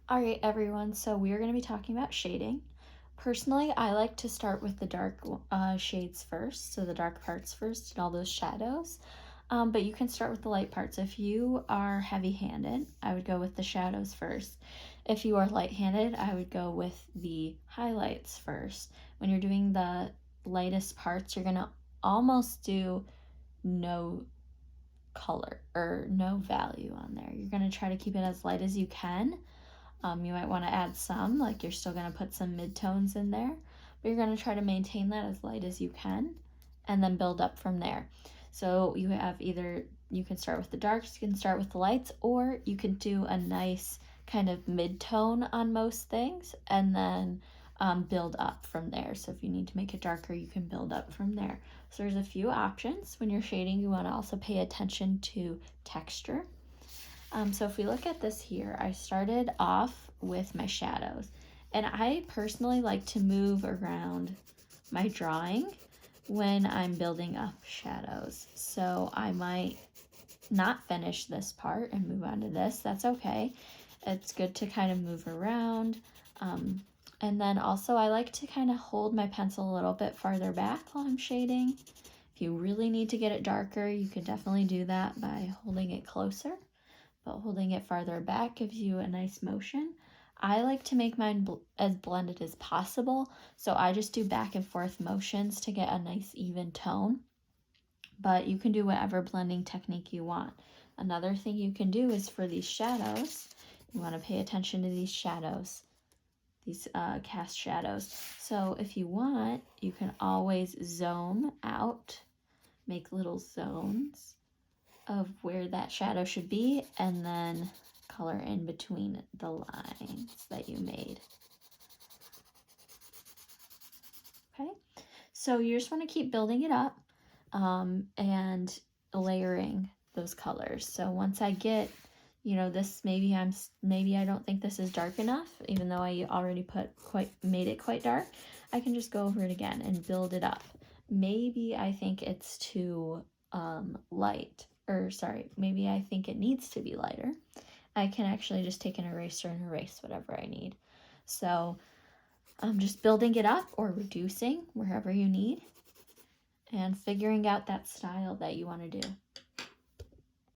All right, everyone. So we're going to be talking about shading. Personally, I like to start with the dark shades first, so the dark parts first and all those shadows. But you can start with the light parts. If you are heavy-handed, I would go with the shadows first. If you are light-handed, I would go with the highlights first. When you're doing the lightest parts, you're going to almost do no color or no value on there. You're going to try to keep it as light as you can. You might want to add some, like you're still going to put some midtones in there, but you're going to try to maintain that as light as you can and then build up from there. So you have either, you can start with the darks, you can start with the lights, or you can do a nice kind of mid-tone on most things and then build up from there. So if you need to make it darker, you can build up from there. So there's a few options. When you're shading, you want to also pay attention to texture. So if we look at this here, I started off with my shadows, and I personally like to move around my drawing when I'm building up shadows. So I might not finish this part and move on to this. That's okay. It's good to kind of move around. And then also I like to kind of hold my pencil a little bit farther back while I'm shading. If you really need to get it darker, you can definitely do that by holding it closer. But holding it farther back gives you a nice motion. I like to make mine as blended as possible, so I just do back and forth motions to get a nice even tone. But you can do whatever blending technique you want. Another thing you can do is for these shadows, you want to pay attention to these shadows, these cast shadows. So if you want, you can always zone out, make little zones of where that shadow should be, and then color in between the lines that you made. Okay, so you just want to keep building it up and layering those colors. So once I get, this, maybe I don't think this is dark enough, even though I already made it quite dark, I can just go over it again and build it up. Maybe I think it's too light, or sorry, maybe I think it needs to be lighter. I can actually just take an eraser and erase whatever I need. So I'm just building it up or reducing wherever you need and figuring out that style that you want to do.